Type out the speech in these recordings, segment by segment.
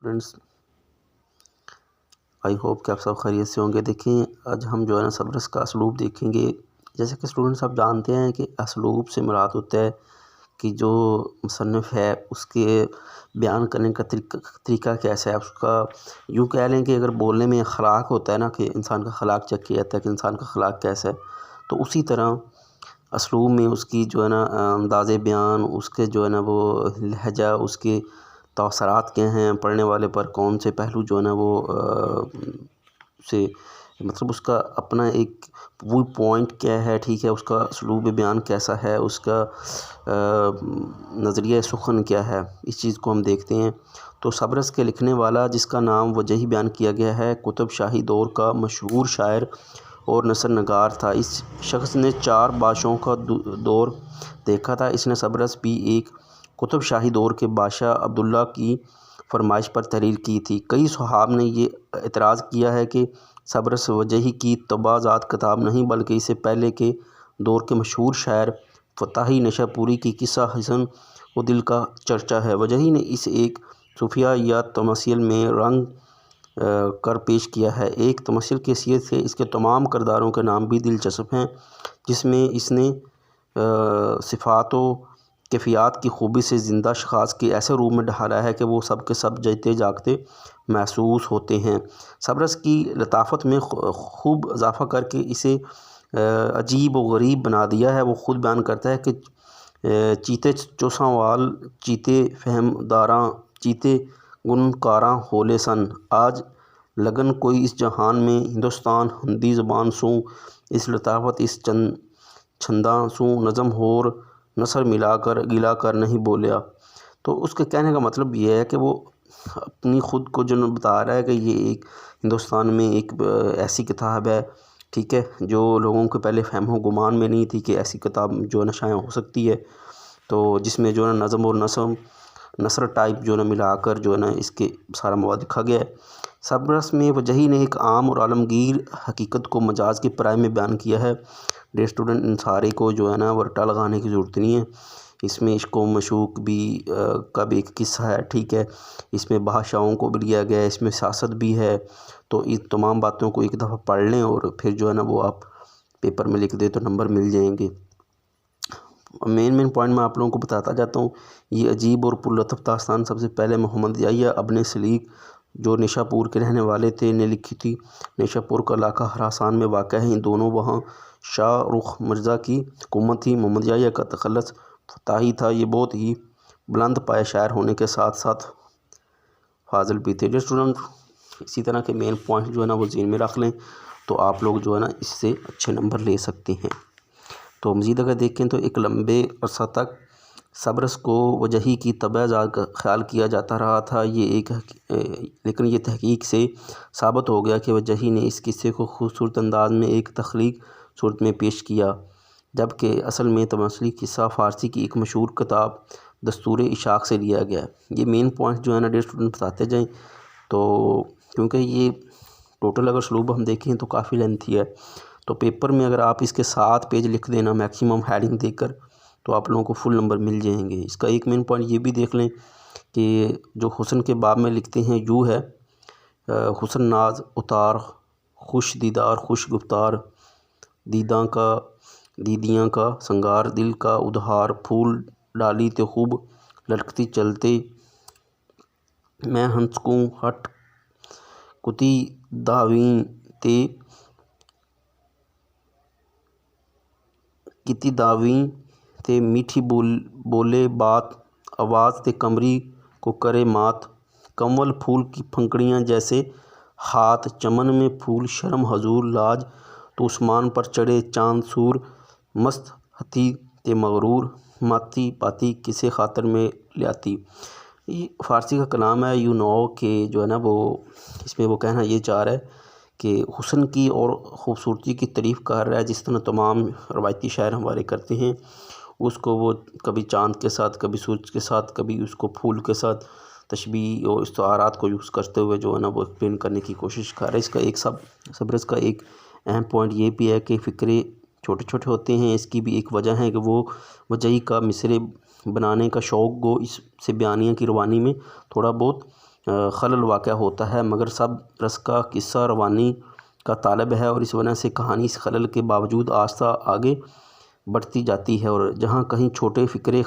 Friends, I hope कि आप सब खैरियत से होंगे। देखें, आज हम जो है ना सबरस का असलूब देखेंगे। जैसे कि स्टूडेंट्स आप जानते हैं कि असलूब से मुराद होता है कि जो मुसन्निफ़ है उसके बयान करने का तरीका कैसा है। उसका यूँ कह लें कि अगर बोलने में अखलाक होता है ना, कि इंसान का अखलाक चेक किया जाता है कि इंसान का अखलाक कैसा है, तो उसी तरह असलूब में उसकी जो है ना अंदाज़े बयान, उसके जो है ना वो लहजा, उसके तअसरात क्या हैं, पढ़ने वाले पर कौन से पहलू जो है ना वो से मतलब उसका अपना एक वो पॉइंट क्या है, ठीक है, उसका उसलूब बयान कैसा है, उसका नज़रिया सुखन क्या है, इस चीज़ को हम देखते हैं। तो सबरस के लिखने वाला, जिसका नाम वजही बयान किया गया है, कुतुब शाही दौर का मशहूर शायर और नसर नगार था। इस शख्स ने 4 बादशाहों का दौर देखा था। इसने सबरस भी एक कुतुब शाही दौर के बादशाह अब्दुल्ला की फरमाइश पर तहरीर की थी। कई सहाब ने ये एतराज़ किया है कि सबरस वजही की तबाज़ात किताब नहीं, बल्कि इससे पहले के दौर के मशहूर शायर फ़ताही निशापुरी की किस्सा हसन व दिल का चर्चा है। वजही ने इसे एक सूफिया या तमसील में रंग कर पेश किया है। एक तमसील की हैसियत से इसके तमाम किरदारों के नाम भी दिलचस्प हैं, जिसमें इसने सिफ़ात व कैफ़ियत की खूबी से ज़िंदा अशख़ास के ऐसे रूप में ढाला है कि वो सब के सब जीते जागते महसूस होते हैं। सबरस की लताफ़त में खूब इजाफ़ा करके इसे अजीब व गरीब बना दिया है। वो ख़ुद बयान करता है कि चीते चौसावाल, चीते फहमदारां, चीते गुनकारां होले सन। आज लगन कोई इस जहान में हिंदुस्तान हिंदी ज़बान सूं, इस लताफ़त इस छंदा सूं नज़म होर नसर मिलाकर गिला कर नहीं बोलिया। तो उसके कहने का मतलब ये है कि वो अपनी ख़ुद को जो बता रहा है कि ये एक हिंदुस्तान में एक ऐसी किताब है, ठीक है, जो लोगों के पहले फ़हम गुमान में नहीं थी कि ऐसी किताब जो है ना शाया हो सकती है। तो जिसमें जो है ना नज़म और नसर टाइप जो है ना मिलाकर जो है ना इसके सारा मवाद लिखा गया है। सबरस में वजही ने एक आम और आलमगीर हकीकत को मजाज के पराए में बयान किया है। डे स्टूडेंट, इन सारे को जो है ना वर्टा लगाने की ज़रूरत नहीं है। इसमें इश्क़ो मशूक़ भी का भी एक किस्सा है, ठीक है, इसमें बादशाहों को भी लिया गया है, इसमें सियासत भी है। तो इन तमाम बातों को एक दफ़ा पढ़ लें और फिर जो है ना वो आप पेपर में लिख दें तो नंबर मिल जाएंगे। मेन पॉइंट मैं आप लोगों को बताता जाता हूँ। ये अजीब और पुरलतफ़ दास्तान सबसे पहले मोहम्मद याह्या अब्ने सलीक, जो निशापुर के रहने वाले थे, ने लिखी थी। निशापुर का इलाका खरासान में वाक़ है। इन दोनों वहाँ शाह रुख मिर्ज़ा की हुकूमत थी। मोहम्मद याह्या का तखल्लुस फ़ताही था। ये बहुत ही बुलंद पाए शायर होने के साथ साथ फाजिल भी थे। जो स्टूडेंट इसी तरह के मेन पॉइंट जो है ना वो ज़हन में रख लें तो आप लोग जो है ना इससे अच्छे नंबर ले सकते हैं। तो मज़ीद अगर देखें तो एक लंबे अरसा तक सबरस को वजही की तबाज़ात का ख्याल किया जाता रहा था। लेकिन ये तहकीक से साबित हो गया कि वजही ने इस किस्से को खूबसूरत अंदाज में एक तख्लीक सूरत में पेश किया, जबकि असल में तमसीली किस्सा फ़ारसी की एक मशहूर किताब दस्तूर इशाक से लिया गया है। ये मेन पॉइंट जो है ना डे स्टूडेंट बताते जाएँ, तो क्योंकि ये टोटल अगर स्लूब हम देखें तो काफ़ी लेंथी है। तो पेपर में अगर आप इसके 7 पेज लिख देना मैक्सिमम हेडिंग देकर, तो आप लोगों को फुल नंबर मिल जाएंगे। इसका एक मेन पॉइंट ये भी देख लें कि जो हुस्न के बाब में लिखते हैं यूँ है, हुस्न नाज उतार खुश दीदार खुश गुफ्तार, दीदियाँ का संगार दिल का उधार, फूल डाली ते खूब लटकती चलते, मैं हंसकूँ हट कुती दावी ते किती दावी ते मीठी बोले बात, आवाज़ ते कमरी को करे मात, कमल फूल की फंकड़ियाँ जैसे हाथ, चमन में फूल शर्म हजूर लाज, तो उस्मान पर चढ़े चाँद सूर, मस्त हती ते मगरूर, माती पाती किसे खातर में लियाती। ये फ़ारसी का कलाम है। यू नो के जो है ना वो इसमें वो कहना ये चाह रहा है कि हुस्न की और ख़ूबसूरती की तारीफ़ कर रहा है, जिस तरह तमाम रवायती शायर हमारे करते हैं। उसको वो कभी चाँद के साथ, कभी सूरज के साथ, कभी उसको फूल के साथ तशबीह और इस्तारात को यूज़ करते हुए जो है ना वो एक्सप्लेन करने की कोशिश कर रहा है। इसका एक सबरस का एक अहम पॉइंट ये भी है कि फ़िक्रे छोटे छोटे होते हैं। इसकी भी एक वजह है कि वो वजही का मिसरे बनाने का शौक़ को इससे बयानिया की रवानी में थोड़ा बहुत خلل واقع ہوتا ہے، مگر سبرس کا قصہ روانی کا طالب ہے اور اس وجہ سے کہانی اس خلل کے باوجود آہستہ آگے بڑھتی جاتی ہے، اور جہاں کہیں چھوٹے فکرے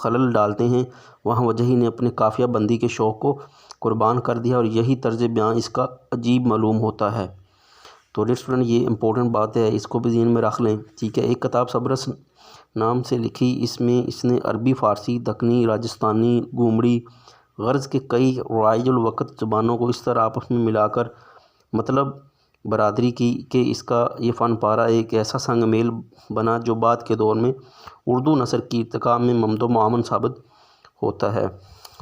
خلل ڈالتے ہیں وہاں وجہی نے اپنے قافیہ بندی کے شوق کو قربان کر دیا، اور یہی طرز بیان اس کا عجیب معلوم ہوتا ہے۔ تو ڈیئر اسٹوڈنٹ، یہ امپورٹنٹ بات ہے، اس کو بھی ذہن میں رکھ لیں، ٹھیک ہے۔ ایک کتاب سبرس نام سے لکھی، اس میں اس نے عربی، فارسی، دکنی، راجستانی، گومڑی غرض کے کئی رائج الوقت زبانوں کو اس طرح آپس میں ملا کر مطلب برادری کی کہ اس کا یہ فن پارہ ایک ایسا سنگ میل بنا جو بعد کے دور میں اردو نثر کی ارتقاء میں ممد و معاون ثابت ہوتا ہے۔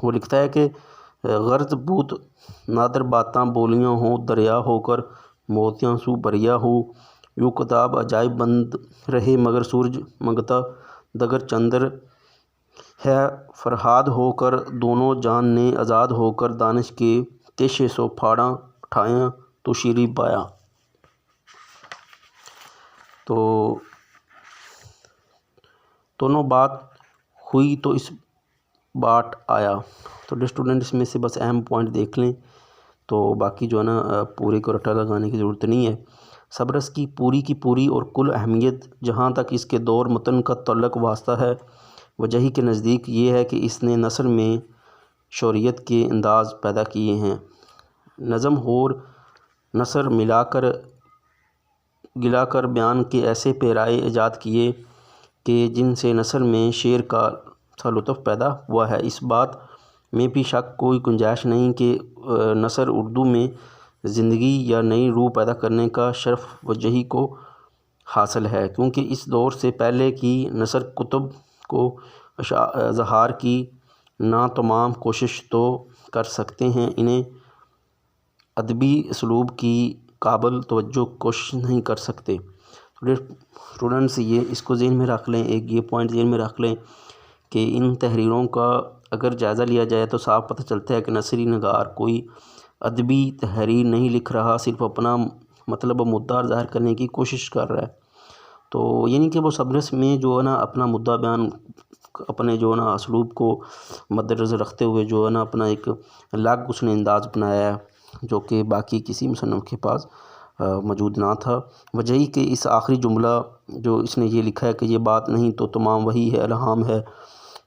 وہ لکھتا ہے کہ غرض بہت نادر باتاں بولیاں ہوں، دریا ہو کر موتیاں سو بریا ہو، یوں کتاب عجائب بند رہے مگر سورج منگتا دگر چندر ہے، فرہاد ہو کر دونوں جان نے آزاد ہو کر دانش کے تیشے سو پھاڑاں اٹھائیاں تو شیریں پایا۔ تو دونوں بات ہوئی تو اس باٹ آیا۔ تو ڈیئر اسٹوڈنٹ، اس میں سے بس اہم پوائنٹ دیکھ لیں، تو باقی جو ہے نا پورے کو رٹا لگانے کی ضرورت نہیں ہے۔ سبرس کی پوری اور کل اہمیت جہاں تک اس کے دور متن کا تعلق واسطہ ہے، وجہی کے نزدیک یہ ہے کہ اس نے نثر میں شعریت کے انداز پیدا کیے ہیں، نظم اور نثر ملا کر گلا کر بیان کے ایسے پیرائے ایجاد کیے کہ جن سے نثر میں شعر کا سا لطف پیدا ہوا ہے۔ اس بات میں بھی شک کوئی گنجائش نہیں کہ نثر اردو میں زندگی یا نئی روح پیدا کرنے کا شرف وجہی کو حاصل ہے، کیونکہ اس دور سے پہلے کی نثر کتب کو اظہار کی ناتمام کوشش تو کر سکتے ہیں، انہیں ادبی اسلوب کی قابل توجہ کوشش نہیں کر سکتے۔ اسٹوڈنٹس، یہ اس کو ذہن میں رکھ لیں، ایک یہ پوائنٹ ذہن میں رکھ لیں کہ ان تحریروں کا اگر جائزہ لیا جائے تو صاف پتہ چلتا ہے کہ نثری نگار کوئی ادبی تحریر نہیں لکھ رہا، صرف اپنا مطلب و مدعا ظاہر کرنے کی کوشش کر رہا ہے۔ تو یعنی کہ وہ سبرس میں جو ہے نا اپنا مدعا بیان، اپنے جو ہے نا اسلوب کو مد نظر رکھتے ہوئے جو ہے نا اپنا ایک الگ اس نے انداز اپنایا ہے جو کہ باقی کسی مصنف کے پاس موجود نہ تھا۔ وجہی کہ اس آخری جملہ جو اس نے یہ لکھا ہے کہ یہ بات نہیں تو تمام وہی ہے، الہام ہے،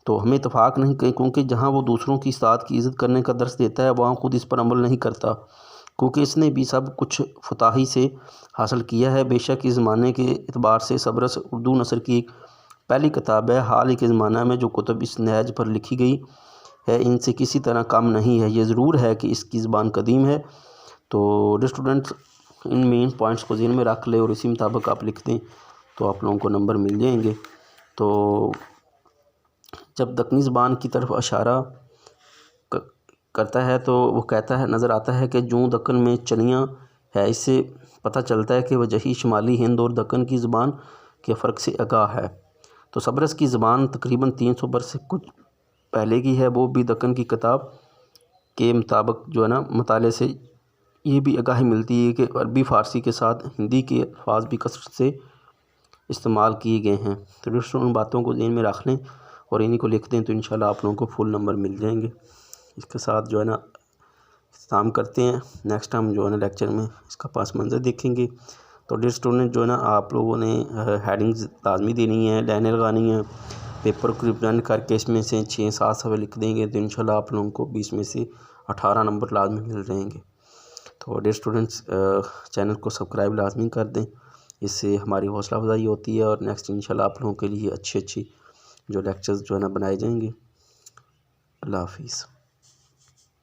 تو ہمیں اتفاق نہیں کہ کیونکہ جہاں وہ دوسروں کی اطاعت کی عزت کرنے کا درس دیتا ہے وہاں خود اس پر عمل نہیں کرتا، کیونکہ اس نے بھی سب کچھ فتاحی سے حاصل کیا ہے۔ بے شک اس زمانے کے اعتبار سے سبرس اردو نثر کی ایک پہلی کتاب ہے، حال ہی کے زمانہ میں جو کتب اس نہج پر لکھی گئی ہے ان سے کسی طرح کم نہیں ہے۔ یہ ضرور ہے کہ اس کی زبان قدیم ہے۔ تو ڈیئر اسٹوڈنٹس، ان مین پوائنٹس کو ذہن میں رکھ لیں اور اسی مطابق آپ لکھ دیں تو آپ لوگوں کو نمبر مل جائیں گے۔ تو جب دکنی زبان کی طرف اشارہ کرتا ہے تو وہ کہتا ہے، نظر آتا ہے کہ جوں دکن میں چلیاں ہے، اس سے پتہ چلتا ہے کہ وجہی شمالی ہند اور دکن کی زبان کے فرق سے آگاہ ہے۔ تو سبرس کی زبان تقریباً 300 برس سے کچھ پہلے کی ہے، وہ بھی دکن کی کتاب کے مطابق جو ہے نا مطالعے سے یہ بھی آگاہی ملتی ہے کہ عربی، فارسی کے ساتھ ہندی کے الفاظ بھی کثرت سے استعمال کیے گئے ہیں۔ تو دوستوں، ان باتوں کو ذہن میں رکھ لیں اور انہیں کو لکھ دیں تو انشاءاللہ آپ لوگوں کو فل نمبر مل جائیں گے۔ اس کے ساتھ جو ہے نا اختتام کرتے ہیں، نیکسٹ ہم جو ہے نا لیکچر میں اس کا پاس منظر دیکھیں گے۔ تو ڈیئر اسٹوڈنٹ، جو ہے نا آپ لوگوں نے ہیڈنگز لازمی دینی ہیں، لائنیں لگانی ہیں، پیپر کو ریپرزینٹ کر کے اس میں سے 6-7 صفحے لکھ دیں گے تو انشاءاللہ آپ لوگوں کو 20 میں سے 18 نمبر لازمی مل جائیں گے۔ تو ڈیئر اسٹوڈنٹس، چینل کو سبسکرائب لازمی کر دیں، اس سے ہماری حوصلہ افزائی ہوتی ہے اور نیکسٹ انشاءاللہ آپ لوگوں کے لیے اچھی جو لیکچرز جو ہے نا بنائے جائیں گے۔ اللہ حافظ۔